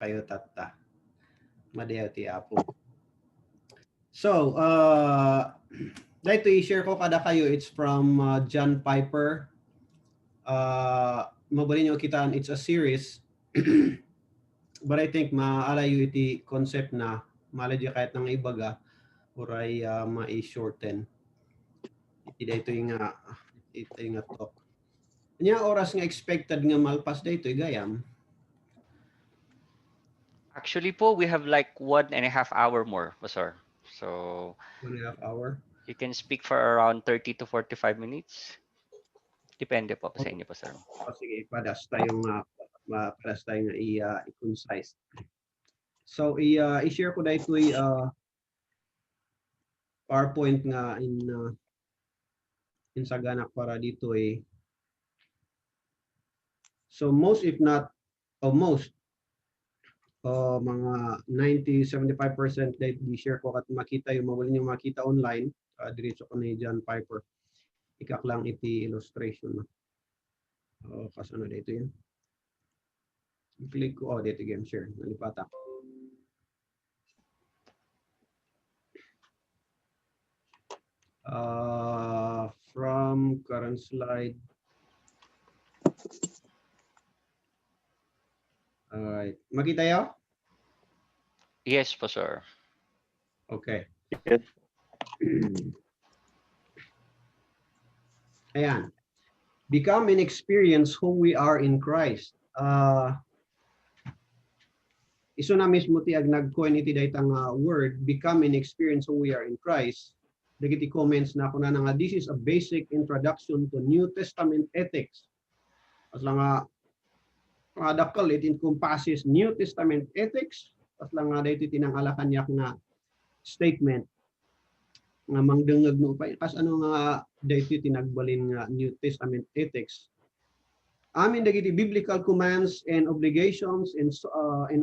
kayo tatta. Madayaw ti Apo. So, dito i-share ko kada kayo. It's from John Piper. Mabali nyo kitaan, it's a series. But I think maalayo iti concept na maalayo kahit nang ibaga uray ma-shorten. Iti yung talk. Nya oras nga expected nga malpas dito gayam. Actually po, we have like 1.5 hour more, Pastor. So 1.5 hour. you can speak for around 30 to 45 minutes. Depende po sa inyo, Pastor. Sige, padas tayong i-concise. So i-share ko dito PowerPoint nga in sagana para dito So most if not most mga 90-75% dahil i-share ko at makita yung mawala nyo makita online diretso ko ni John Piper. Ikak lang iti illustration na. Kasano dito yan? I-click ko dito game share. Nalipata. From current slide. Alright. Makita yo? Yes, Pastor. Okay. Yes. Ayan. Become and experience who we are in Christ. Iso na mismo ti ag nag-coin iti daytang word, become and experience who we are in Christ. Dagiti comments na ako na nga, this is a basic introduction to New Testament ethics. As lang nga dakal, it encompasses New Testament ethics. As lang nga dito tinangalakan niya na statement nga mangdengeg no pa kas ano nga dito tinagbalin nga New Testament ethics. Amin dagiti biblical commands and obligations and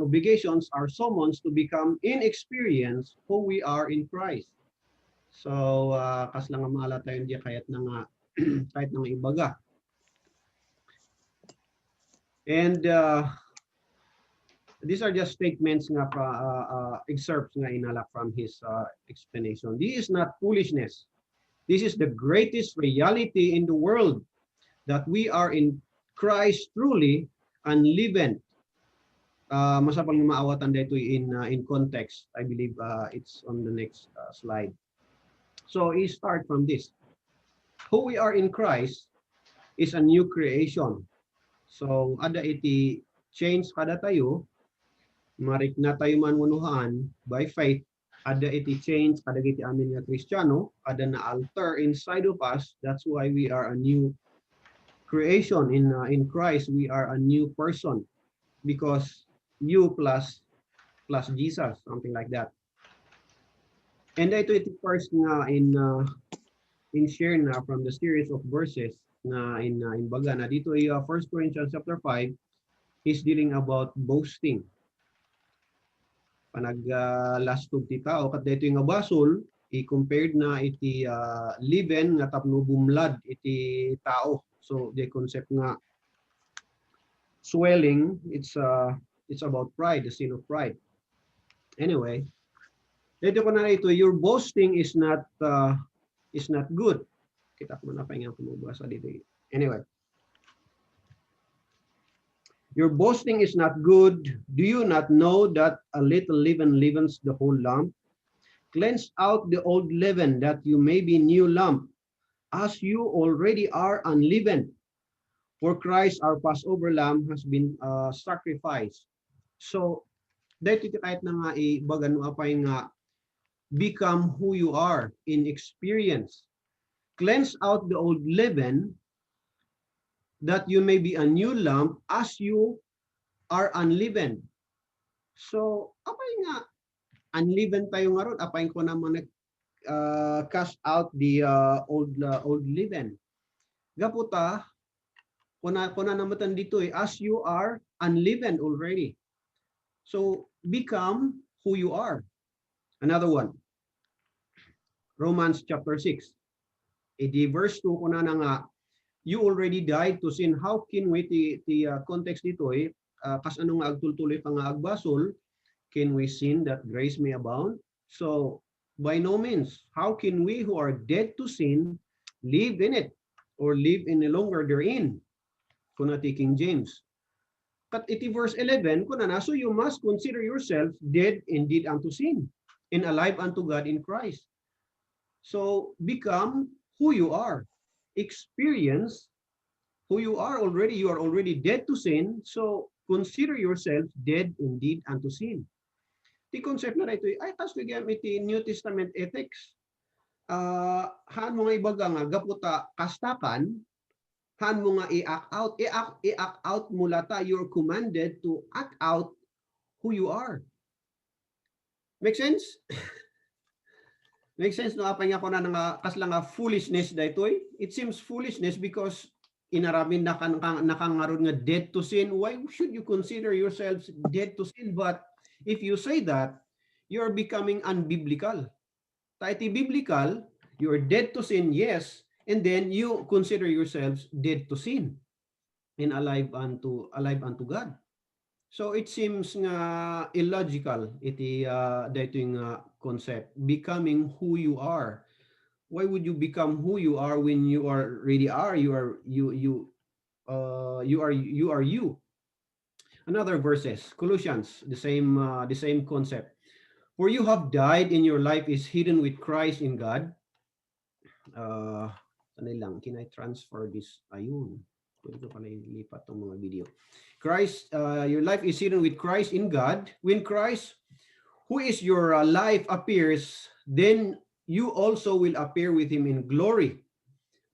obligations are summons to become in experience who we are in Christ. So kas lang nga maala tayo diya kahit nga kahit nga ibaga. And these are just statements nga excerpts nga inala from his explanation. This is not foolishness. This is the greatest reality in the world, that we are in Christ truly and living. Masapang maawatan dito in context. I believe it's on the next slide. So we start from this. Who we are in Christ is a new creation. So ada iti change kada tayo, marik na tayo manunuhan by faith, ada iti change kada iti amin nga Kristiyano, ada na alter inside of us. That's why we are a new creation in Christ. We are a new person because you plus Jesus, something like that. And ito first nga in share na from the series of verses na in baga na dito 1 Corinthians chapter 5 is dealing about boasting. Panag last ti tao kat dito nga basol i-compared na iti liven nga tapno bumlad iti tao. So the concept nga swelling, it's about pride, the sin of pride. Anyway, dito ko na ito, your boasting is not good. Kita ko na pahinga ko mabasa dito. Anyway, your boasting is not good. Do you not know that a little leaven leavens the whole lump? Cleanse out the old leaven, that you may be new lump, as you already are unleavened. For Christ, our Passover lamb, has been sacrificed. So, dahil kahit na nga ibagan mo apay nga become who you are in experience. Cleanse out the old leaven, that you may be a new lump as you are unleavened. So, apay nga unleavened tayo nga ron, apay ko naman cast out the old leaven. Gaputa, kuna namatan dito as you are unleavened already. So, become who you are. Another one. Romans chapter 6. Di verse 2 kuna na nga, you already died to sin. How can we the context dito kas ano nga agtultuloy pa nga agbasol, can we sin that grace may abound? So, by no means. How can we who are dead to sin live in it or live in no longer therein? Kung nati King James. Kat iti verse 11, kuna na, so you must consider yourselves dead indeed unto sin and alive unto God in Christ. So, become who you are. Experience who you are already. You are already dead to sin. So, consider yourself dead indeed unto sin. Ti concept na ito ay tas gamit iti New Testament ethics. Haan mo nga ibaga nga gaputa kastakan, haan mo nga i-act out. I-act out mula ta, you're commanded to act out who you are. Make sense? Make sense no apay nga ko na nga kasla nga foolishness daytoy. It seems foolishness because inaramin na nakangaron nga dead to sin. Why should you consider yourselves dead to sin? But if you say that, you're becoming unbiblical. Taiti biblical, you're dead to sin, yes, and then you consider yourselves dead to sin and alive unto God. So it seems nga illogical iti daytoy nga concept, becoming who you are. Why would you become who you are when you already are? You are you. Another verses, Colossians, the same concept. For you have died and your life is hidden with Christ in God. Can I transfer this? Ayun. Pwede ko pala ilipat tong mga video. Christ, your life is hidden with Christ in God. When Christ, who is your life, appears, then you also will appear with him in glory.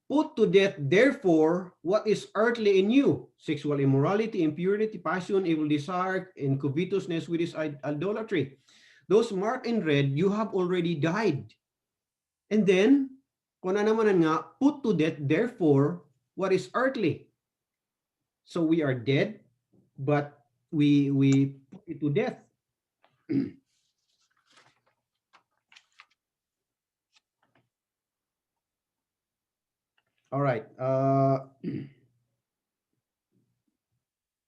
Put to death, therefore, what is earthly in you: sexual immorality, impurity, passion, evil desire, and covetousness, which is idolatry. Those marked in red, you have already died. And then, kung na naman nga, put to death, therefore, what is earthly. So we are dead, but we put it to death. All right.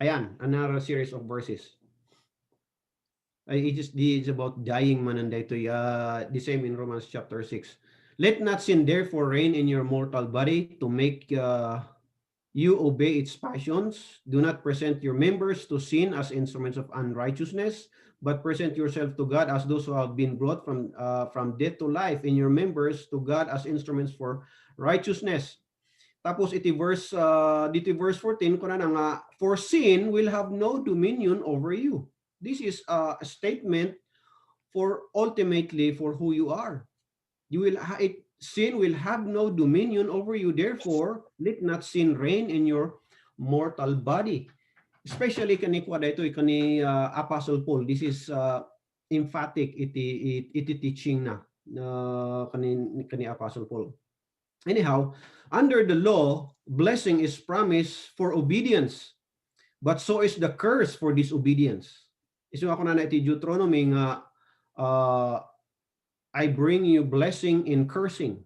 Ayan, another series of verses. It's about dying man, and the same in Romans chapter 6. Let not sin therefore reign in your mortal body to make you obey its passions. Do not present your members to sin as instruments of unrighteousness, but present yourself to God as those who have been brought from death to life, and your members to God as instruments for righteousness. Tapos iti verse 14 ko na nga, for sin will have no dominion over you. This is a statement for ultimately for who you are. Sin will have no dominion over you. Therefore, let not sin reign in your mortal body. Especially kani Apostle Paul. This is emphatic iti teaching na kani Apostle Paul. Anyhow, under the law, blessing is promised for obedience, but so is the curse for disobedience. Isu ako na iti Deuteronomy nga, I bring you blessing in cursing.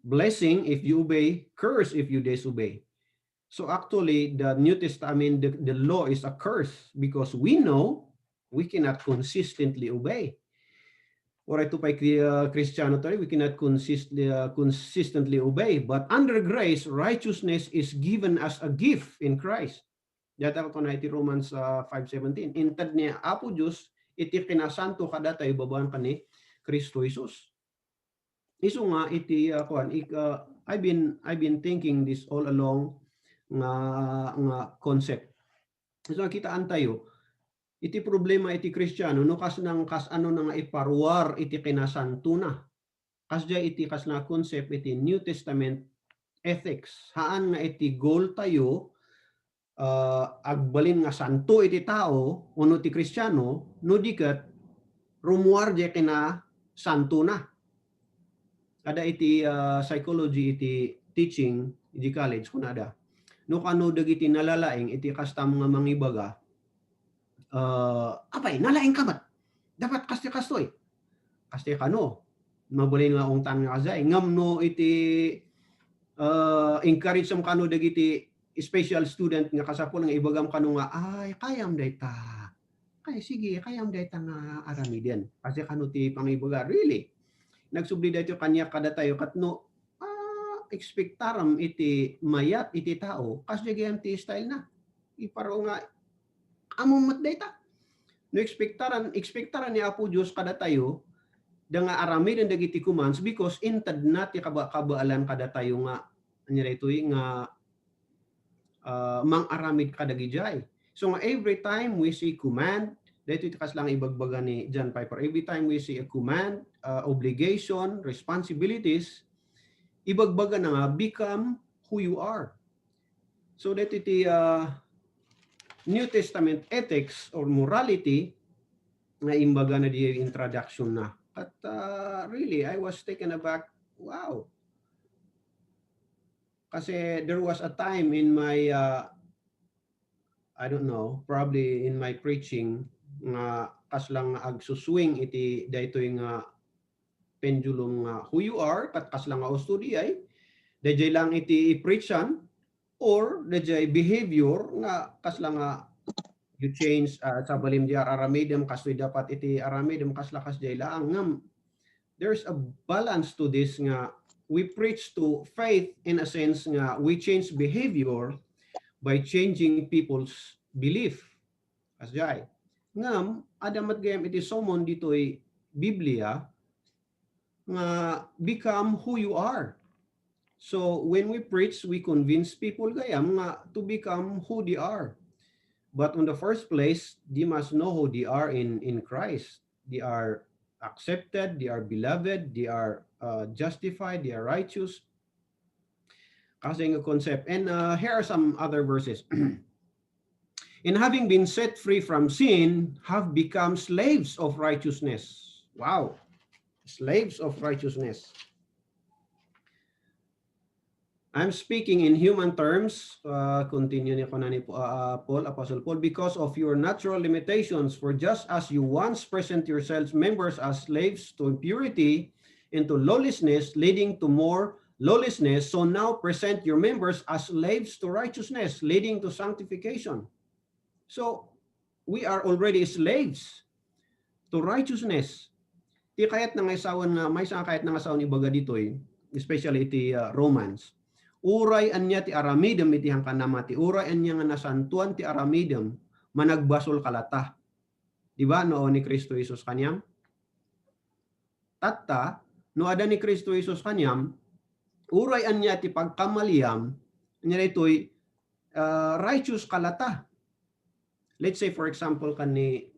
Blessing if you obey, curse if you disobey. So actually, the New Testament, the law is a curse because we know we cannot consistently obey. Or ito pa Kristiyano tayo, we cannot consistently obey. But under grace, righteousness is given as a gift in Christ. Data ko na iti Romans 5:17. Intad niya Apo Diyos, iti kinasanto kada tayo babaan ka ni Kristo Jesus. Iso nga iti I've been thinking this all along nga concept. So kitaan tayo, iti problema iti Kristiyano no kas ano na nga iparwar iti kinasanto na. Kasya iti kas na concept iti New Testament ethics. Haan nga iti goal tayo agbalin nga santo iti tao uno ti Kristiyano no diket rumuar di kina santo na. Kada iti psychology iti teaching iti college kunada. No kano dagiti nalalaing iti kastam nga mangibaga apay nalaing kamat dapat kastoy kano mabulin nga ungtan nga kazay ngam no iti encourage sam kano dagiti special student nga kasapol nga ibagam kanu nga ay kayam dayta. Kay sige, kayam dayta nga aramiden. Kasi kanu ti pangibaga really. Nagsubli dayto kanya kada tayo katno expectaram iti mayat iti tao kas jagayam ti style na. Iparo nga among mat dayta. No expectaran ni Apo Dios kada tayo da nga aramiden dagiti commands because intad na ti kabaalan kada tayo nga anya daytoy nga mang-aramid kadagijay. So nga every time we see command, dito ito lang ibagbaga ni John Piper, every time we see a command, obligation, responsibilities, ibagbaga na nga, become who you are. So dito iti New Testament ethics or morality, nga imbaga na di introduction na. At really, I was taken aback, wow. Kasi there was a time in my, I don't know, probably in my preaching, nga kaslang agsuswing iti daytoy nga pendulum nga who you are, kat kaslang nga ustudi ay, dayjay lang iti preachan, or dayjay behavior nga kaslang nga you change sa balim di aramidem kastoy dapat iti aramidem kasla kasjay lang ngam. There's a balance to this nga we preach to faith in a sense nga we change behavior by changing people's belief. Kasjay. Ngam, adamat gayam iti somon dito'y Biblia nga become who you are. So when we preach, we convince people gayam nga to become who they are. But in the first place, they must know who they are in Christ. They are accepted, they are beloved, they are justified, they are righteous. Kasi nga concept. And here are some other verses. And having been set free from sin, have become slaves of righteousness. Wow. Slaves of righteousness. I'm speaking in human terms, continue ni Paul, Apostle Paul, because of your natural limitations, for just as you once present yourselves members as slaves to impurity and to lawlessness, leading to more lawlessness, so now present your members as slaves to righteousness, leading to sanctification. So, we are already slaves to righteousness. Ti kayat nang isawan nga, may isang kayat nang isawan ibaga dito especially iti Romans. Uray anya ti aramidem iti hangkanamati. Uray anya nga nasantuan ti aramidem managbasol kalata. Di ba no ni Kristo Jesus kanyam? Tatta, no ada ni Kristo Jesus kanyam, uray anya ti pagkamaliyam, anya ito'y righteous kalata. Let's say for example ni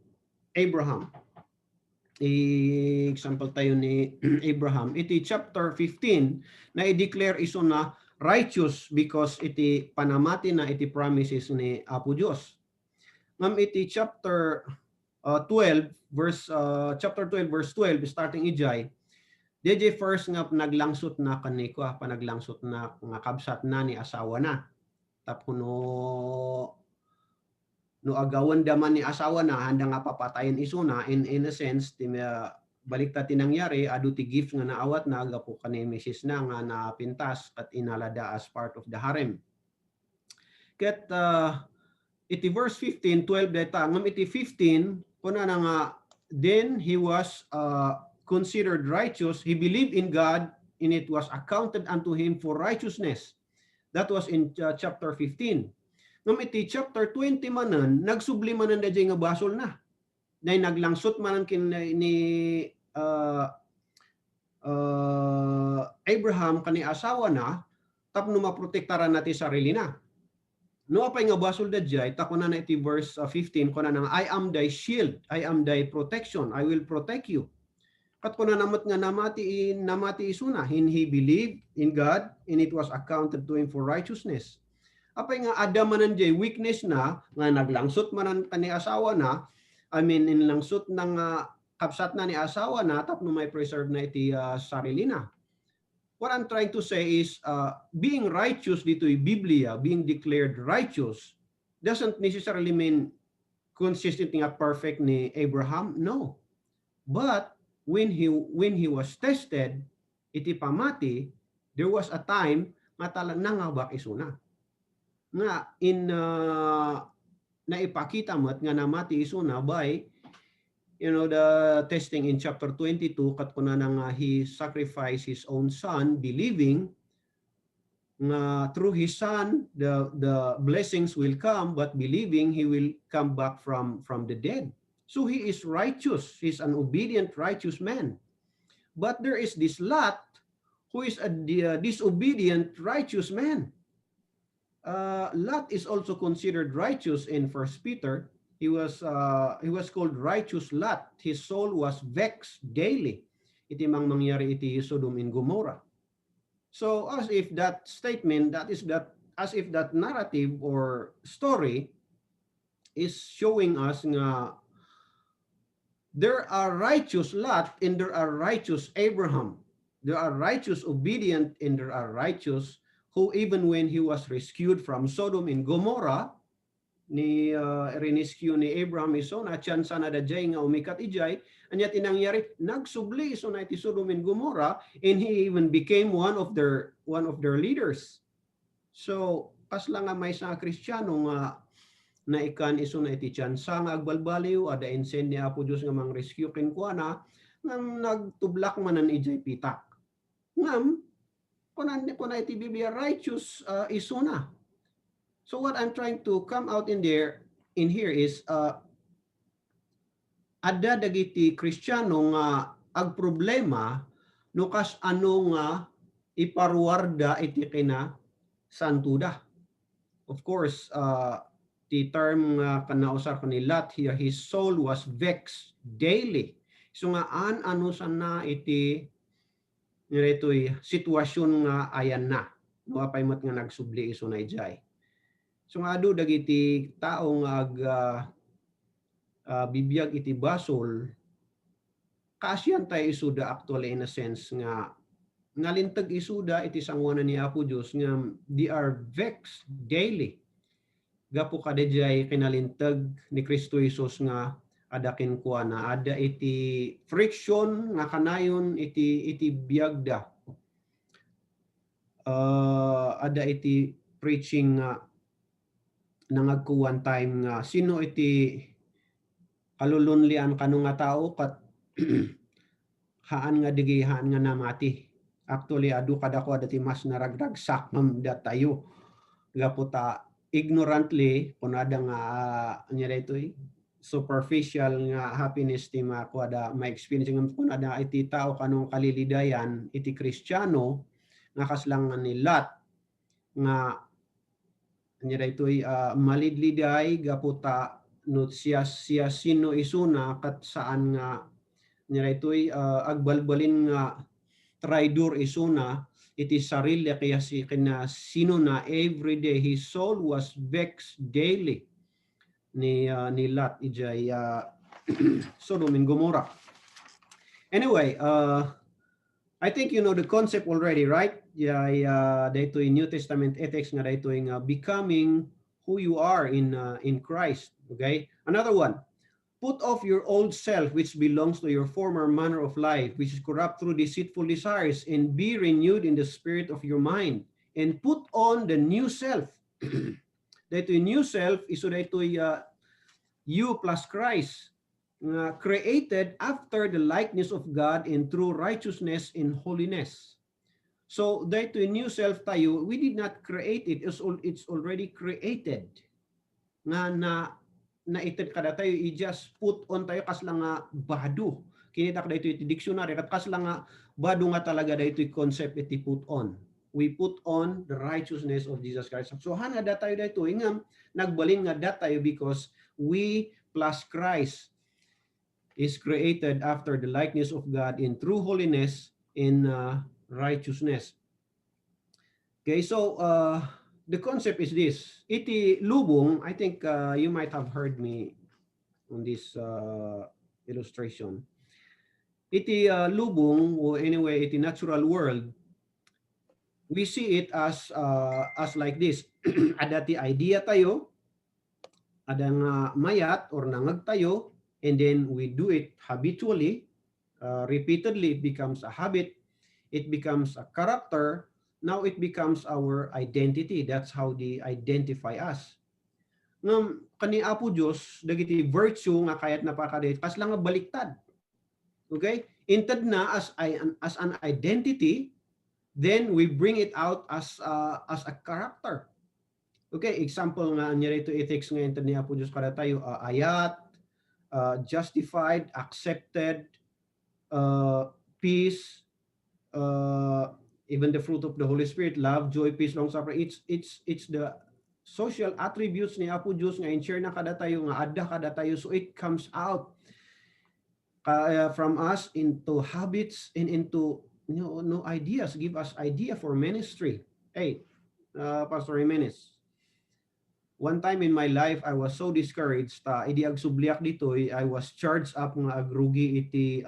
Abraham. Example tayo ni Abraham. Iti chapter 15 na i-declare iso na righteous because iti panamati na iti promises ni Apo Dios. Ngam iti chapter 12 verse 12 starting ijay. DJ first nga naglangsot na kaniko panaglangsot na nga kabsat na ni asawa na. Tapno no agawan daman ni asawa na handa nga papatayin iso na in a sense baliktad tinangyari adu ti gift nga naawat na agapo kanay Mrs. na nga napintas at inalada as part of the harem. Ket iti verse 15 12 data ngam iti 15 kuna na nga then he was considered righteous, he believed in God and it was accounted unto him for righteousness. That was in chapter 15. Ngam iti chapter 20 manan nagsubli manan dayjay nga basol na. Nay naglangsot manan kin ni Abraham kani asawa na tapno maprotektaran nati sarili na. No apay nga basol dayjay takuna na iti verse 15 kuna nang I am thy shield, I am thy protection, I will protect you. Kat kuna namat nga namati isuna, he believed in God and it was accounted to him for righteousness. Apay nga Adam manan jay weakness na nga naglangsot manan kani asawa na, I mean inlangsot nang kapsat na ni asawa na tapno may preserve na iti sarili na. What I'm trying to say is being righteous dito yung Biblia, being declared righteous doesn't necessarily mean consistent nga perfect ni Abraham. No. But when he was tested, iti pamati, there was a time nga talang nangabak isuna. nga in naipakita mo't nga namati isuna by the testing in chapter 22 kat kuna nga he sacrificed his own son believing nga through his son the blessings will come, but believing he will come back from the dead. So he is righteous, he's an obedient righteous man. But there is this Lot who is a disobedient righteous man. Lot is also considered righteous in First Peter. He was called righteous Lot. His soul was vexed daily. Iti mang mangyari iti Sodom and Gomorrah. So as if that statement, as if that narrative or story is showing us nga there are righteous Lot and there are righteous Abraham. There are righteous obedient and there are righteous who even when he was rescued from Sodom and Gomorrah, ni rescue ni Abraham iso na chance na dajay nga umikat ijay, anya tinangyari nagsubli iso na iti Sodom and Gomorrah, and he even became one of their leaders. So kasla nga may sa Kristiyano nga naikan iso na iti chance nga agbalbaliw ada insen ni Apo Dios nga mang rescue ken kuana ngam nagtublak manan ijay pitak. Ngam kunan iti Biblia righteous iso na. So what I'm trying to come out in here is ada dagiti Kristiyano nga ag problema no kas ano nga iparuwarda iti kina santuda. Of course, the term nga kanausar ko ni Lot here, his soul was vexed daily. So nga ano sana iti niretoy sitwasyon nga ayan na. No apay mat nga nagsubli iso na ijay. So nga adu dagiti tao nga bibiyag iti basol, kasyan tayo isuda actually in a sense nga nalintag isuda iti sangwanan ni Apo Dios nga they are vexed daily. Gapo kadayjay kinalintag ni Kristo Jesus nga adakin kuana ada iti friction nga kanayon iti biyagda. Ada iti preaching nga nangagkuwan time nga sino iti kalulunlian kanu nga tao kat haan nga digi haan nga namati. Actually adu kadako adati mas naragdagsak ngam datayo. Gaputa ignorantly kunada nga anya daytoy superficial nga happiness ti makuada may experience ngam kunada iti tao kanong kalilidayan iti Kristiyano nga kaslang ni Lot nga anya daytoy malidliday gaputa no siya sino isuna kat saan nga anya daytoy agbalbalin nga traidor isuna iti sarili kaya si kina sino na everyday his soul was vexed daily ni Lot ijay Sodom and Gomorrah. Anyway, I think you know the concept already, right? Dito in New Testament ethics nga dito yung becoming who you are in Christ. Okay? Another one. Put off your old self, which belongs to your former manner of life, which is corrupt through deceitful desires, and be renewed in the spirit of your mind. And put on the new self. Dito yung new self, iso dito you plus Christ. Created after the likeness of God in true righteousness and holiness. So dito yung new self tayo, we did not create it, it's already created. Na ited kada tayo i-just put on tayo kasla nga badu. Kinita kada ito dictionary kat kasla nga badu nga talaga dito concept iti put on. We put on the righteousness of Jesus Christ. So hana da tayo dito ingam nagbalin nga da tayo because we plus Christ is created after the likeness of God in true holiness in righteousness. Okay, so the concept is this. Iti lubong, I think you might have heard me on this illustration. Iti lubong, or anyway, iti natural world, we see it as like this. Ada ti idea tayo, ada nga mayat or nangag tayo, and then we do it habitually, repeatedly. It becomes a habit, it becomes a character, now it becomes our identity. That's how they identify us. Ngam kani Apo Dios dagiti virtue nga kayat napakadit kas lang nga baliktad. Okay? Inted na as an identity, then we bring it out as a character. Okay, example nga niya rito ethics nga inted ni Apo Dios kada tayo ayat, justified, accepted, peace, even the fruit of the Holy Spirit, love, joy, peace, long suffering. It's the social attributes ni Apo Dios nga in-share na kada tayo nga adda kada tayo, so it comes out from us into habits and into no ideas, give us idea for ministry. Hey, Pastor Jimenez, one time in my life I was so discouraged idi ag subliak dito I was charged up nga agrugi iti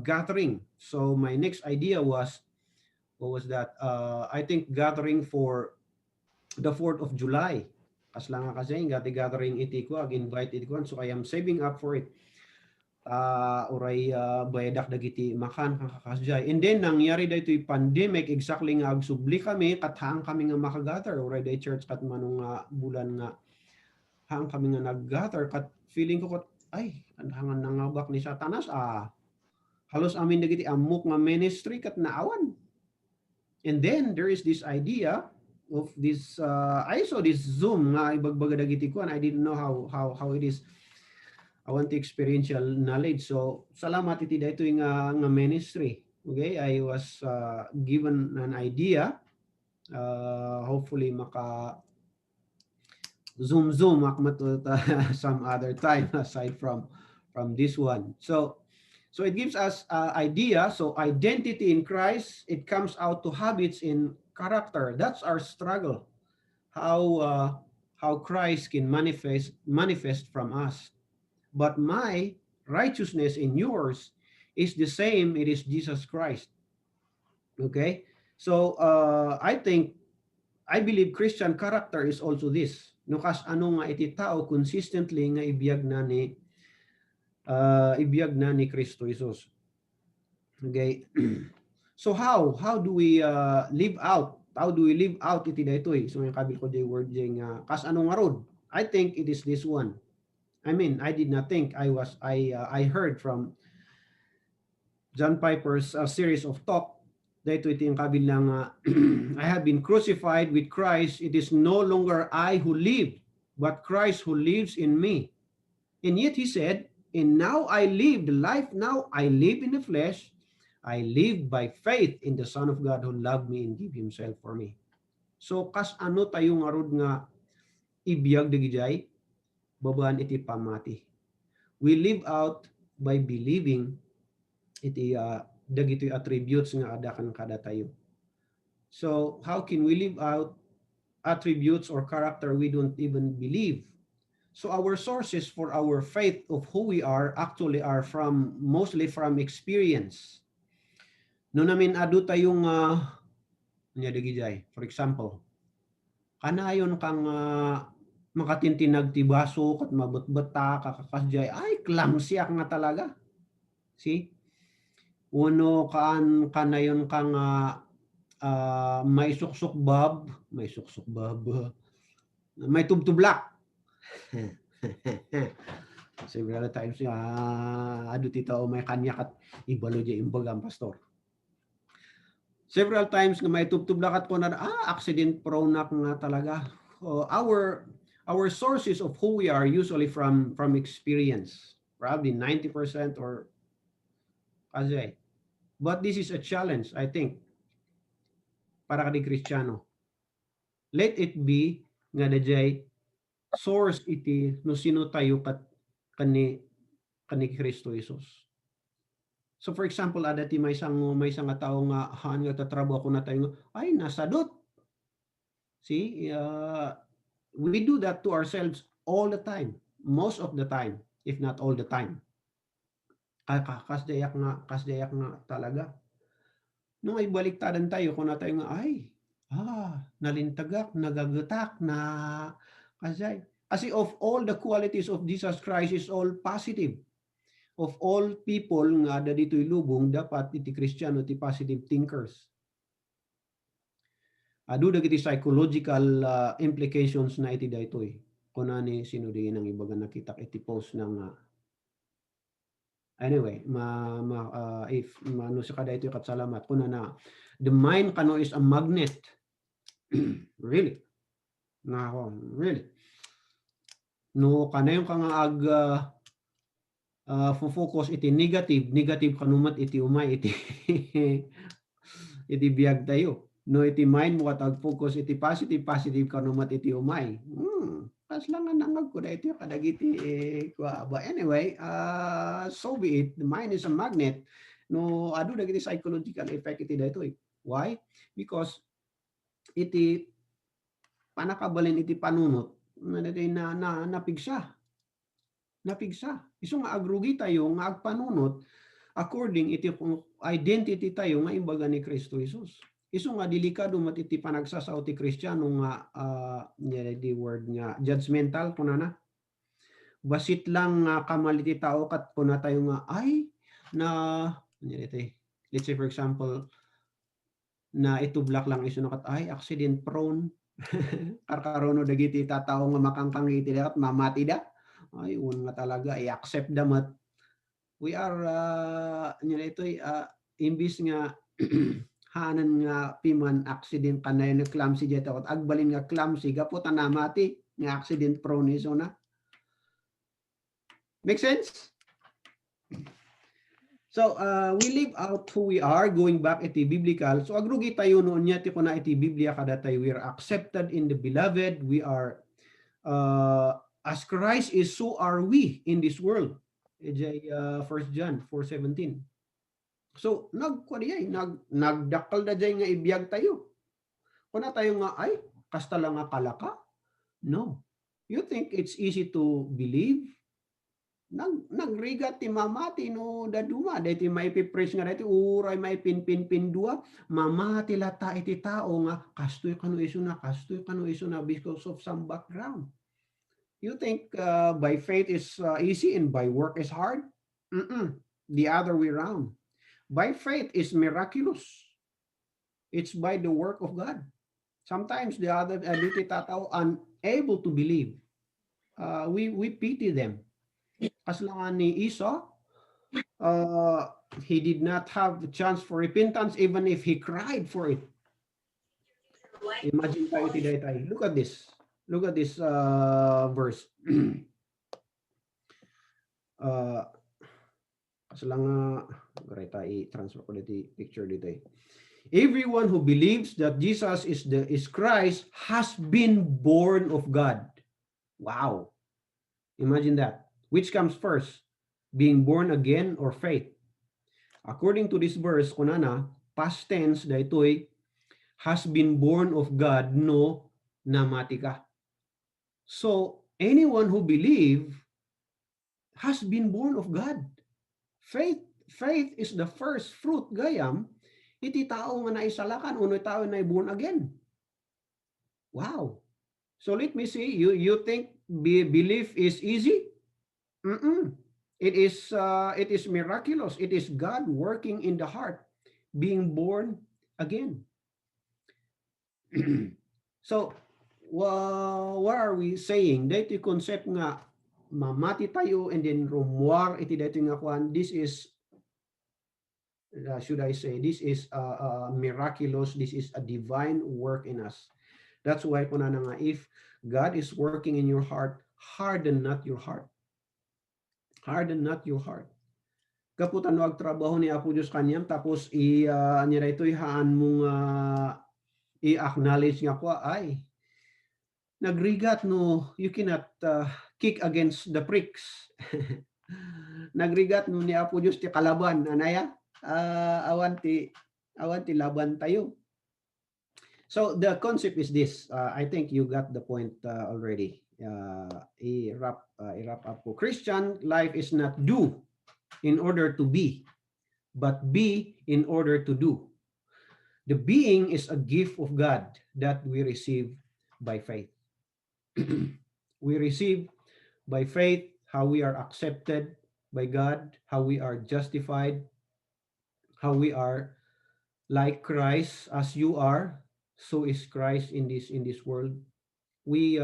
gathering. So my next idea was, what was that? I think gathering for the 4th of July. Kas lang nga kasi gati gathering iti ko ag invite iti ko, so I am saving up for it. Uray bayadak dagiti makan kakasjay. And then nangyari dayto yung pandemic, exactly nga agsubli kami kat haang kami nga makagather uray day church kat manong bulan nga haang kami nga naggather kat feeling ko kat ay hangan nangabak ni Satanas halos amin dagiti amok nga ministry kat naawan. And then there is this idea of this I saw this Zoom nga ibagbaga dagiti ko and I didn't know how it is. I want the experiential knowledge. So salamat iti dayto nga ministry. Okay, I was given an idea. Hopefully maka zoom some other time aside from this one. So it gives us idea. So identity in Christ, it comes out to habits in character. That's our struggle. How Christ can manifest from us. But my righteousness in yours is the same. It is Jesus Christ. Okay? So I believe Christian character is also this. No kas ano nga iti tao consistently nga ibiyag na ni Kristo Jesus. Okay? So how do we live out? How do we live out iti daytoy? So yung kabil ko day word yung kas ano nga rod? I think it is this one. I mean, I did not think I heard from John Piper's series of talk. Dito ito yung kabilang I have been crucified with Christ. It is no longer I who live, but Christ who lives in me. And yet he said, and now I live the life now I live in the flesh. I live by faith in the Son of God who loved me and gave himself for me. So kas ano tayo nga rod nga ibiyag dagijay babaan iti pamati. We live out by believing iti dagitoy attributes nga adakan kada tayo. So how can we live out attributes or character we don't even believe? So our sources for our faith of who we are actually are mostly from experience. No namin adu tayong nya dagijay. For example, kanayon kang makatintinag ti baso kat mabutbata kakakasjay ay clumsy nga talaga. See? Uno kanayon kang may suksok bab, may tubtublak. Several times adu tita o may kanya kat ibalo di imbagang pastor. Several times nga may tubtublak at ko na accident prone na nga talaga. Our sources of who we are usually from experience, probably 90% or kasi. But this is a challenge, I think, para kadi Kristiyano. Let it be nga dayjay source iti no sino tayo kat kani Kristo Jesus. So for example, adati may isang tao nga haan nga tatrabo ako na tayo ay nasadot. See, we do that to ourselves all the time, most of the time, if not all the time. Kasdayak nga talaga. Nung ay baliktadan tayo, kung na tayo nga, nalintagak, nagagutak, kasi of all the qualities of Jesus Christ is all positive. Of all people nga dito'y lubong, dapat iti Kristiyano, iti positive thinkers. Adu dagiti psychological implications na iti daytoy. Kunani sino di nang ibaga nakita iti post ng anyway, if mano sa kada ito salamat kunana the mind kano is a magnet. Really? Nako, really. No kanayon ka nga ag focus iti negative kanumat iti umay iti iti biag tayo. No iti mind mo at focus iti positive kanumat iti umay. Pas lang nga nangag ko iti kadagiti but anyway, so be it. The mind is a magnet. No adu dagiti psychological effect iti daytoy. Why? Because iti panakabalin iti panunot na napigsa. Isu nga agrugi tayo nga agpanunot according iti identity tayo nga imbaga ni Kristo Jesus. Isu nga delikado mat iti panagsasao ti Kristiyano nga the word nga judgmental kunana. Basit lang nga kamaliti tao kat kuna tayo nga ay na let's say for example na itublak lang isu nakat ay accident prone. Karkarono dagiti tatao nga makangkang iti dapat mamati da. Ay un nga talaga i-accept damat. We are imbis nga hanan nga piman accident kanay na clumsy dito at agbalin nga clumsy gapot na namati nga accident prone iso na. Make sense? So we live out who we are going back iti biblical. So agrugi tayo noon niya ti kuna iti Biblia kada tayo we are accepted in the beloved. We are as Christ is, so are we in this world. 1 John 4:17. So nagdakal da jay nga ibiyag tayo. Kuna tayo nga ay kasta lang nga kalaka? No. You think it's easy to believe? Nagrigat ti mamati no daduma deti maipipreach nga deti uray may pin dua mamati lata iti tao nga kastoy kano isu na because of some background. You think by faith is easy and by work is hard? The other way around. By faith is miraculous. It's by the work of God. Sometimes the other tao unable to believe. We pity them. As lang ni Esau, he did not have the chance for repentance even if he cried for it. Imagine tayo tayo. Look at this. Look at this verse. Kasi lang i-transfer ko dito picture dito. Everyone who believes that Jesus is Christ has been born of God. Wow. Imagine that. Which comes first? Being born again or faith? According to this verse, kunana, past tense daytoy has been born of God no namati ka. So anyone who believe has been born of God. Faith is the first fruit gayam iti tao nga naisalakan uno tao na born again. Wow. So let me see, you think belief is easy? It is miraculous. It is God working in the heart, being born again. So what are we saying? Dito concept nga mamati tayo and then rumuar iti dito nga kwan. This is should I say this is miraculous. This is a divine work in us. That's why kunana nga if God is working in your heart, harden not your heart. Harden not your heart. Kaputan wag trabaho ni Apo Diyos kanyang tapos nira ito haan mong i-acknowledge nga ko ay nagrigat no you cannot kick against the pricks. Nagrigat no ni Apo Diyos ti kalaban anaya awanti laban tayo. So the concept is this. I think you got the point already. I-wrap up po. Christian life is not do in order to be, but be in order to do. The being is a gift of God that we receive by faith. We receive by faith how we are accepted by God, how we are justified, how we are like Christ as you are. so is Christ in this world. We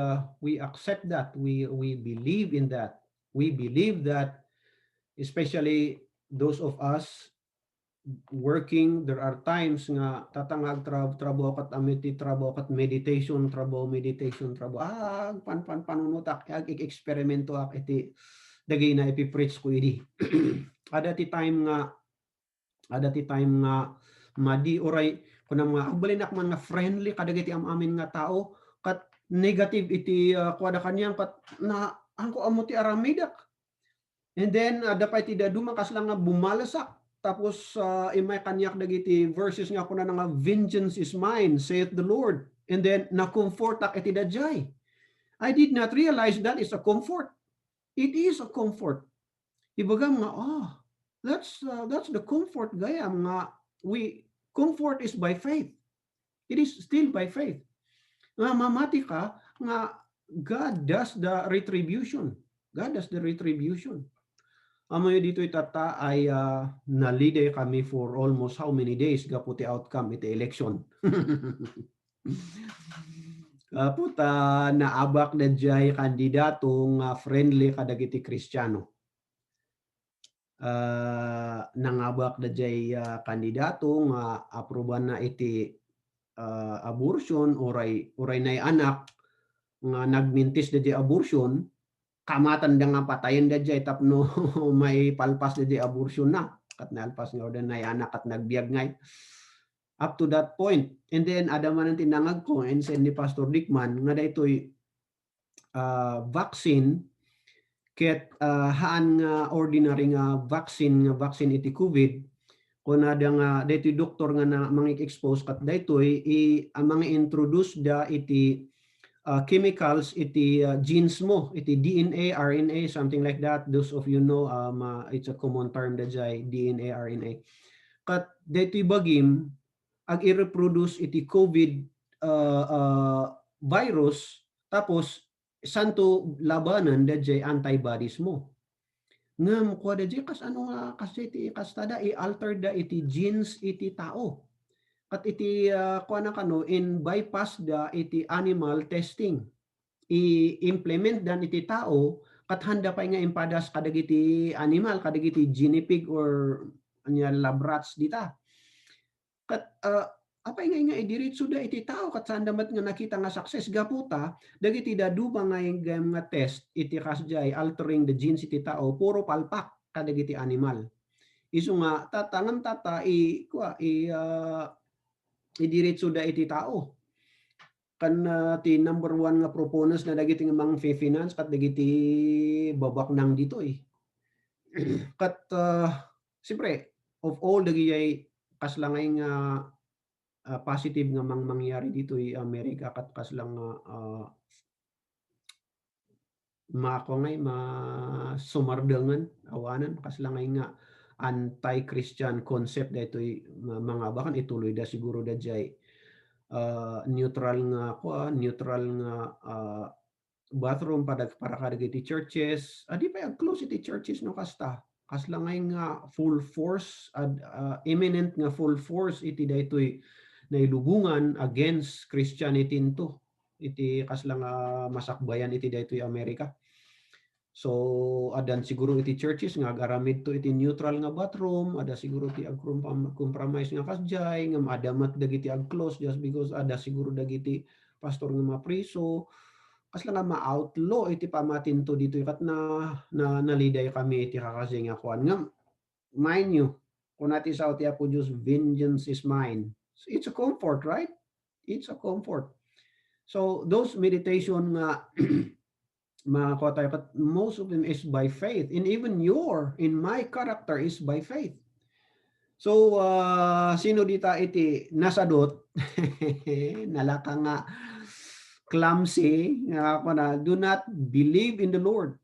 accept that. We believe in that. We believe that, especially those of us working, there are times nga tatangag trabaho kat amiti trabaho kat meditation trabaho panunutak ag eksperimento ak iti dagay na ipipreach ko idi. ada ti time nga madi oray kunang mga agbalinak man nga friendly kadagiti amin nga tao kat negative iti kuada kanyang kat na angko amo ti aramidak. And then dapat ti dumakas lang nga bumalasak tapos imay kanyak dagiti verses nga kuna nga vengeance is mine saith the Lord. And then na-comfort ak iti dayjay. I did not realize that is a comfort. It is a comfort. Ibaga nga that's the comfort gayam nga comfort is by faith. It is still by faith. Nga mamati ka nga God does the retribution. God does the retribution. Amoy dito itata ay naliday kami for almost how many days gaputi outcome iti election. Puta naabak na jay kandidatong friendly kadagiti Kristiyano. Nangabak na jay kandidatong aproban na iti abortion oray na anak nga nagmintis na jay abortion kamatan da nga patayen da jay tapno may palpas da jay abortion na kat nalpas nga odan nay anak at nagbiag ngay up to that point. And then adaman ang tinangag ko and send ni Pastor Dickman nga daytoy vaccine ket haan nga ordinary nga vaccine iti COVID kun ada nga daytoy doktor nga na mangik-expose kat daytoy mga introduce da iti chemicals iti genes mo iti DNA RNA something like that. Those of you know it's a common term da jay DNA RNA kat daytoy bagim ag i-reproduce iti COVID virus tapos santo labanan da jay antibodies mo ngam ko da jay kas ano nga kasi iti kastada i-alter da iti genes iti tao kat iti kuana kano in bypass da iti animal testing i-implement dan iti tao kat handa pa nga impadas kadagiti animal kadagiti guinea pig or anya lab rats dita kat apay nga idiretso da iti tao kat sandamat nga nakita nga success gaputa dagiti daduma nga yung nga test iti kasjay altering the genes iti tao puro palpak kadagiti animal isu nga tatangam tata idiretso da iti tao kan ti number one nga proponents na dagiti nga mang finance kat dagiti babak nang dito kat siyempre of all dagiti kaslangay nga positive nga mangyari dito Amerika kat kaslang makongay sumardangan awanan kaslangay nga anti-Christian concept daytoy mga bakan ituloy da siguro da jay neutral nga bathroom para kadagiti churches di pa close iti churches no kasta kaslangay nga full force imminent nga full force iti daytoy nailubungan against Christianity into iti kaslang masakbayan iti daytoy Amerika. So adan siguro iti churches nga agaramid to iti neutral nga bathroom, ada siguro ti compromise nga kasjay ngam adamat dagiti ag-close just because ada siguro dagiti pastor nga mapriso kasla nga ma-outlaw iti pamatinto dito kat naliday kami iti kakasing nga kuan ngam mind you kung nati sa ti Apo Diyos vengeance is mine. So, it's a comfort, right? It's a comfort. So those meditation nga most of them is by faith, and even in my character is by faith. So sino dita iti nasadot nalaka nga clumsy nga ako na do not believe in the Lord.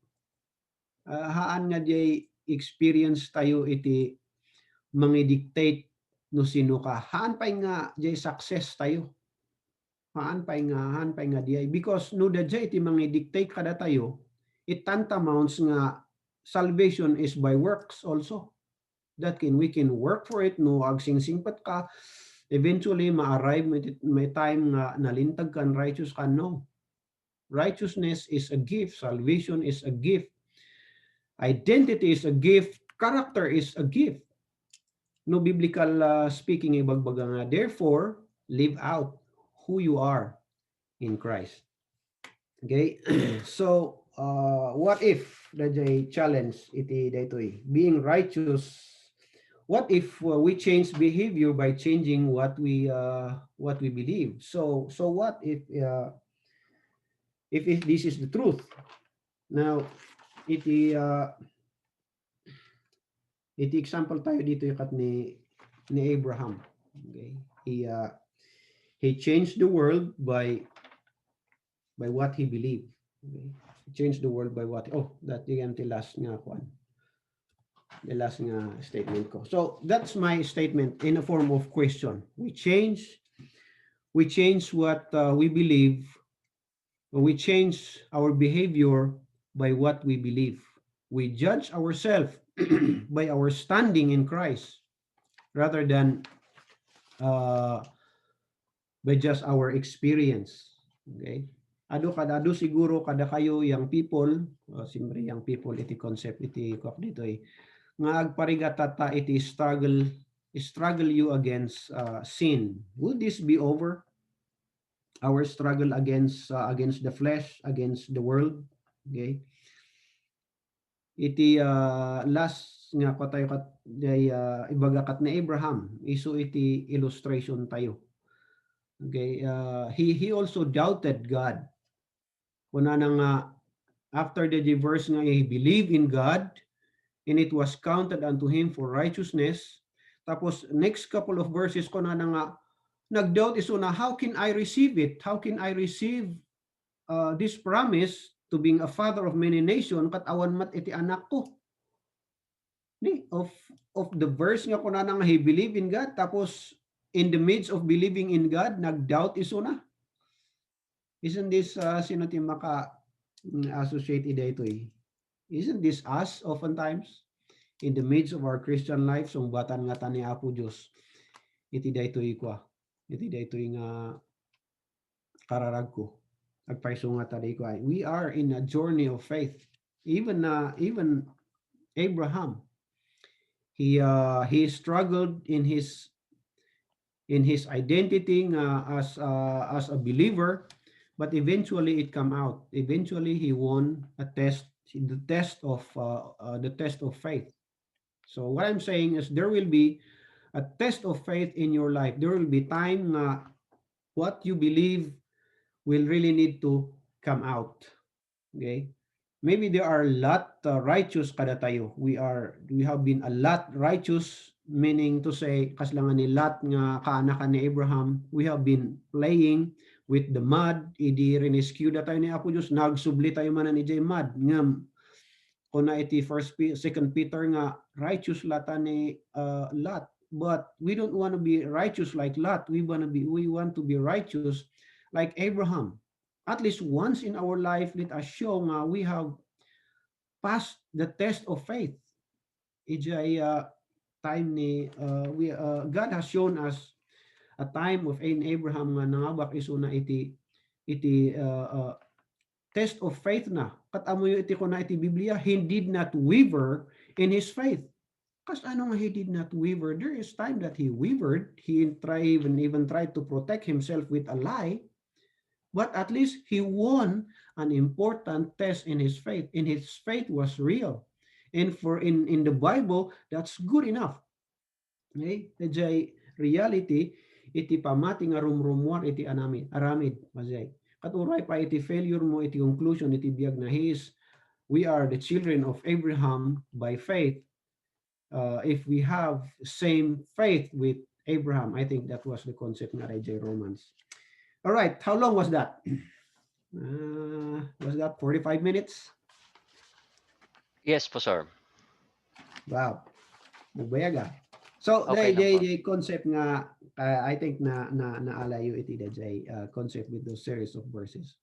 Haan nga jay experience tayo iti mangidictate no sino ka. Haan pa nga jay success tayo. Haan pa nga diay because no da jay iti mangidictate kada tayo it tantamounts nga salvation is by works also. That we can work for it no agsingsingpat ka Eventually, ma-arrive may time nga nalintag kan, righteous kan, no. Righteousness is a gift. Salvation is a gift. Identity is a gift. Character is a gift. No biblical speaking, ibagbaga nga. Therefore, live out who you are in Christ. Okay? So, what if, dajay challenge iti daytoy, being righteous, what if we change behavior by changing what we believe? So what if this is the truth? Now, iti example tayo dito yung kat ni Abraham. Okay? He changed the world by what he believed. Okay? He changed the world by what, that yung last nga kwan. The last nga statement ko. So that's my statement in a form of question. We change what we believe. We change our behavior by what we believe. We judge ourselves by our standing in Christ rather than by just our experience. Okay? Ado siguro kada kayo young people, siyempre young people iti concept iti kok dito nga agparigatata iti struggle you against sin. Would this be over? Our struggle against the flesh, against the world. Okay? Iti last nga ko tayo kat ibagakat ni Abraham, isu iti illustration tayo. Okay, he also doubted God. Kuna nang after the verse nga he believed in God and it was counted unto him for righteousness. Tapos next couple of verses ko na nga nagdoubt iso na, how can I receive it? How can I receive this promise to being a father of many nations kat awan mat iti anak ko? Ni of the verse nga kuna nang he believed in God, tapos in the midst of believing in God nagdoubt iso na. Isn't this sino ti maka associate ito Isn't this us oftentimes in the midst of our Christian life, sumbatan nga tani Apo Diyos, iti daytoy kwa, iti daytoy nga kararag ko, agpaiso nga taday ko ay, we are in a journey of faith. Even Abraham, he struggled in his identity as a believer, but eventually it come out. Eventually he won the test of faith. So what I'm saying is there will be a test of faith in your life. There will be time what you believe will really need to come out. Okay? Maybe there are a lot righteous kada tayo. We have been a lot righteous, meaning to say kaslangan ni Lot nga kaanakan ni Abraham. We have been playing with the mud. Idi rescue da tayo ni Apo Diyos. Nagsubli tayo man ni Jay mud. Ngam kuna iti 2 Peter nga righteous lata ni Lot. But we don't want to be righteous like Lot. We want to be righteous like Abraham. At least once in our life, let us show nga we have passed the test of faith. Ijay time ni God has shown us a time of Abraham nga nangabak iso na iti test of faith na. Kat amoy iti ko na iti Biblia, he did not waver in his faith. Kas ano nga he did not waver? There is time that he wavered. He even tried to protect himself with a lie. But at least he won an important test in his faith, and his faith was real. And for in the Bible, that's good enough. Okay? Jay reality iti pamati nga rumrumuar iti aramid mazay. Katuray pa iti failure mo iti conclusion iti biag na we are the children of Abraham by faith. If we have same faith with Abraham, I think that was the concept nga J. Romans. All right, how long was that? Was that 45 minutes? Yes po, sir. Wow. Nagbayaga. So, Okay the concept nga, I think na alayo iti the concept with those series of verses.